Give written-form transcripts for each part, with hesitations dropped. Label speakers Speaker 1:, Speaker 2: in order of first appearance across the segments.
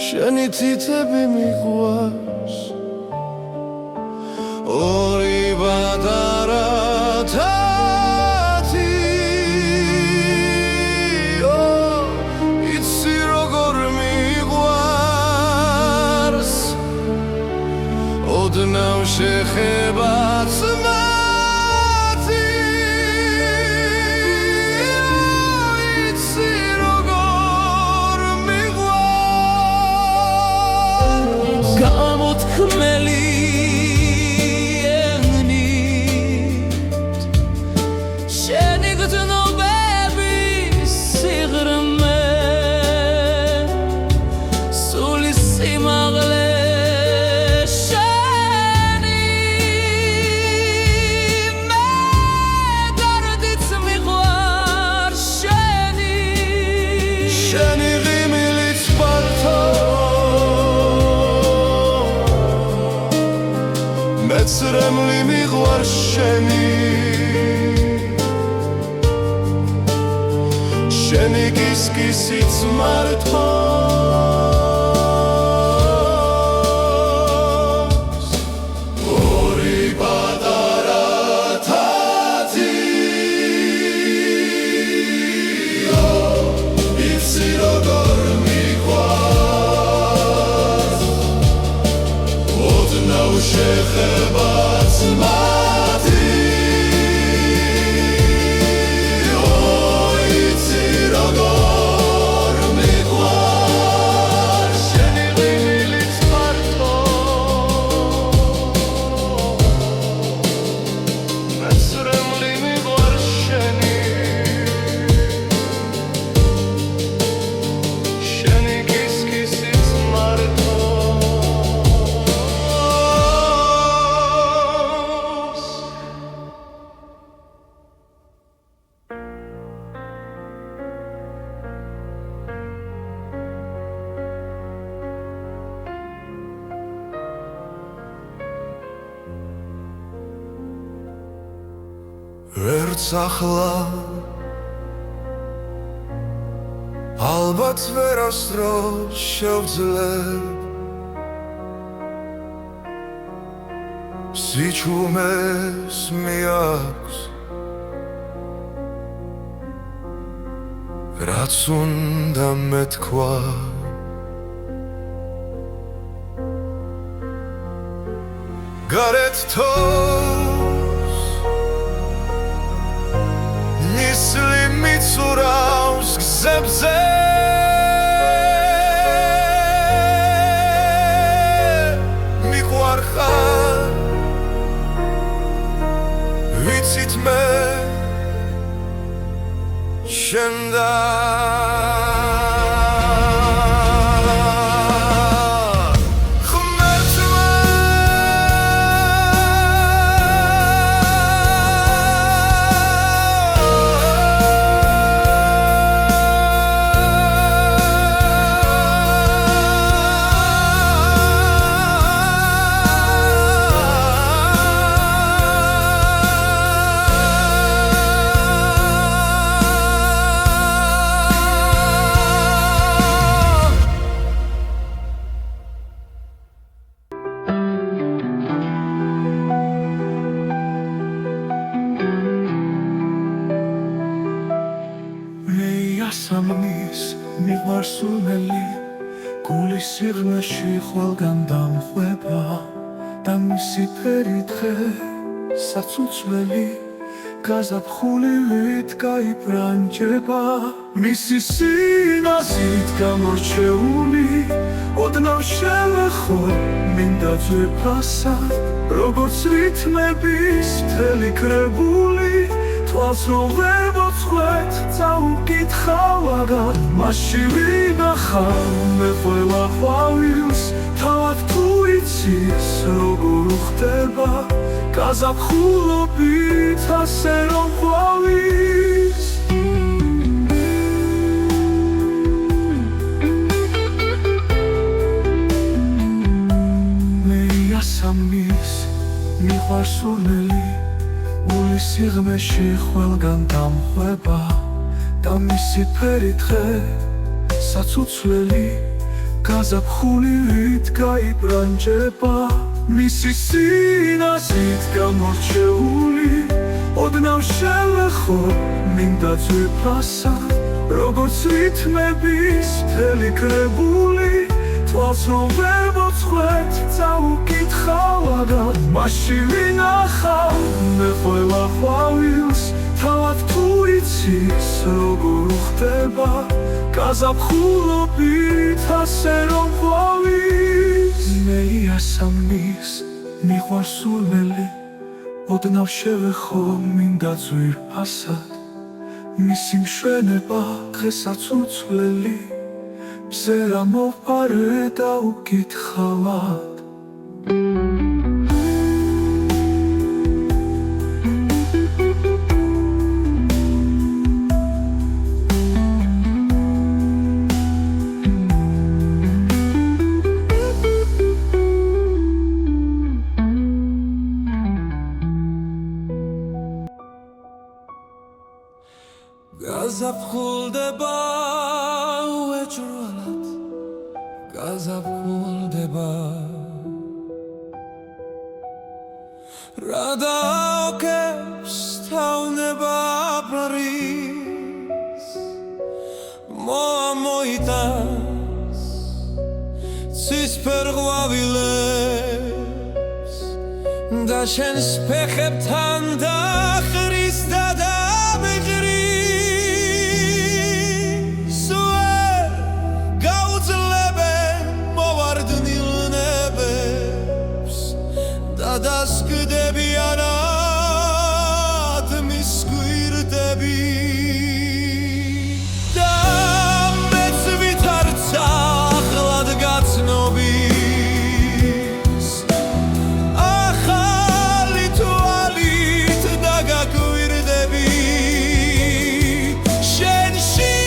Speaker 1: შენი თითები მიყვარს ორი პატარა თათი იცი როგორ მიყვარს ოდნავ შეხებაც მეცრემლი მიყვარს შენი შენი კისკისიც მართავს ორი პატარა თათი იცი როგორ მიყვარს ოდნავ შეხებაც მათი იცი როგორ მიყვარს შენი ღიმილიც ფართო მეცრემლი მიყვარს შენი შენი კისკისიც მართო ვერც ახლა ალბათ ვერასდროს შევძლებ სიჩუმეს მიაქვს რაც უნდა მეთქვა გარეთ თოს ნისლი მიცურავს გზებზე მიყვარხარ ვიცით მე შენ და
Speaker 2: სამნის მიყვარსული გულის სიღრმეში ყველგან დამხვება და მისი ფერი დღე საცუცველი გაზაფხულივით გაიბრანჯება მისი სინაზით გამორჩეული ოდნავ შევეხო მინდა ძვირფასად როგორც რითმების მთელი კრებული თვალს რო ვერ მოწყვეთ წაუკითხავაგად მასში ვინახავ მე ყველა ყვავილს თავად თუ იცის როგორ ხდება გაზაფხულობით ასე რომ ყვავის მე იასამნის მიყვარსული გულის სიღრმეში ყველგან დამხვება და მისი ფერი დღე საცუცველი გაზაფხულით გაიბრანჯება მისი სინაზით გამორჩეული ოდნავ შელეხო მინდა ძვირფასა როგორც რითმების მთელი კრებული თვალს რომ ვერ მოწყვეტ წაუკითხავდა მასში ვინახავ მე ყველა ყვავილს თავად თუ იცის როგორ უხდება გაზაფხულობით ასე რომ ყვავილს მე იასამნის მიყვარსულელი ოდნავ შევეხო მინდა ძვირფასად მისი მშვენება დღესაც უცვლელი მზერა მოვყარე და უკითხავად
Speaker 1: გაზაფხულდება უეჭრვალად გაზაფხულდება რა დაოკებს თავნება ბრარის მოიტანს ცისფერ ყვავილებს და შენს ფეხებთან დახრის და დასკდებიანად მის გვირდები და მეც ვითარც ახლად გაცნობის ახალი თვალით დაგაგვირდები შენშიაც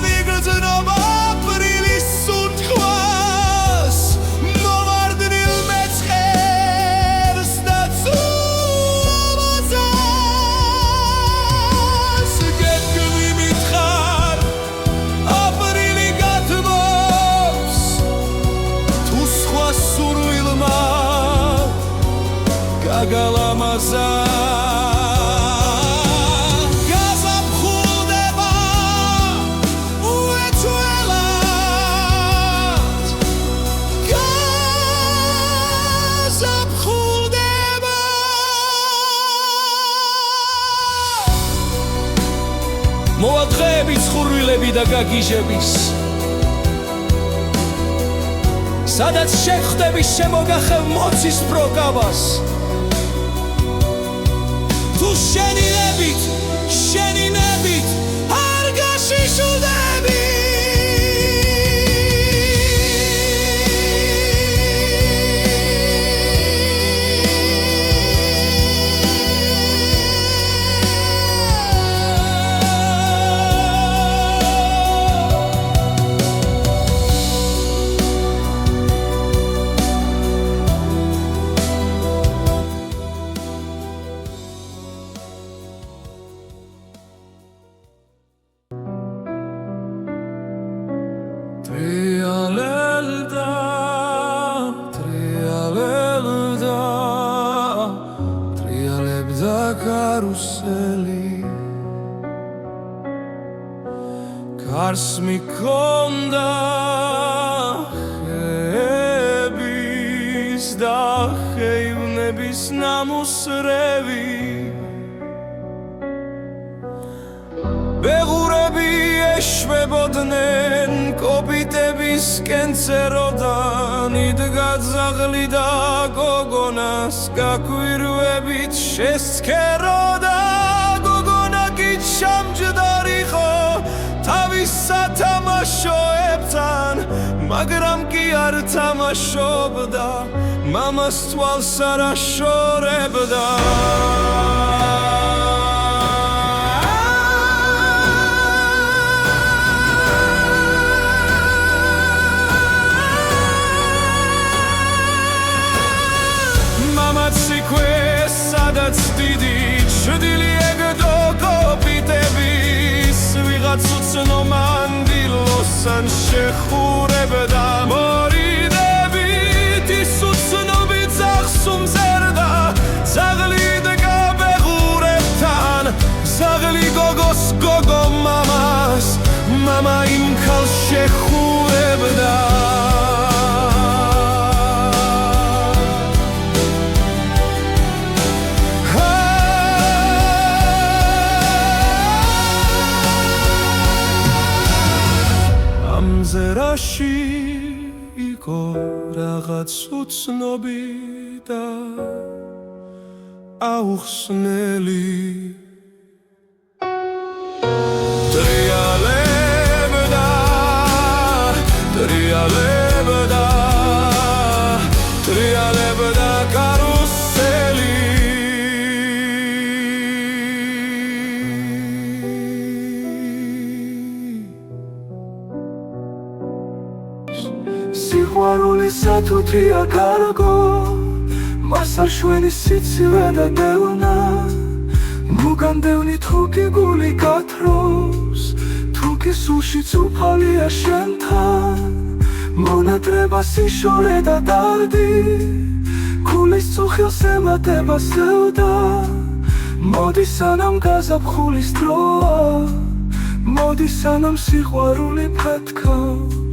Speaker 1: ვიგრძნობ აპრილის სუნთქვას გალამაზა გაზაფხულდება უეჭველად გაზაფხულდება მოვა დღეების ხურვილები და გაგიჟების სადაც შეხვდები შემოგახევ მოცის პროკავას თუ შენი ნებით არ გაშიშულდები ტრიალებდა კარუსელი გარს მიქონდა ხეების და ხეივნების ნამუსრევი ბეღურები ეშვებოდნენ კოპიტებისკენ წეროდან იდგა ძაღლი და გოგონას გაკვირვებით შესქეროდა გოგონა კი ჩამჯდარიყო თავის სათამაშოებთან მაგრამ კი არ თამაშობდა მამას თვალს არ აშორებდა სადაც დიდი ჩრდილი ეგდო კოპიტების ვიღაც უცნო მანდილოს სან შეხურებდა მორიდებით ის უცნობი ძაღლს უმზერდა ძაღლი დგა ბეღურებთან ძაღლი გოგოს გოგო მამას მამა იმ ქალს შეხურებდა ამზერაში იყო რაღაც უცნობი და აუხსნელი ტრიალებდა კარუსელი
Speaker 2: სიყვარულისა თუ ტრია კარგო მას არ შვენი სიცივე და დევნა მოგანდევნი თუ კი გული გათრობს თუ კი სულში წუფალია შენთან მონატრება სიშორე და დარდი ქულის წუხილს ემატება სევდა მოდი სანამ გაზაფხულის დროა მოდი სანამ სიყვარული ფეთქავს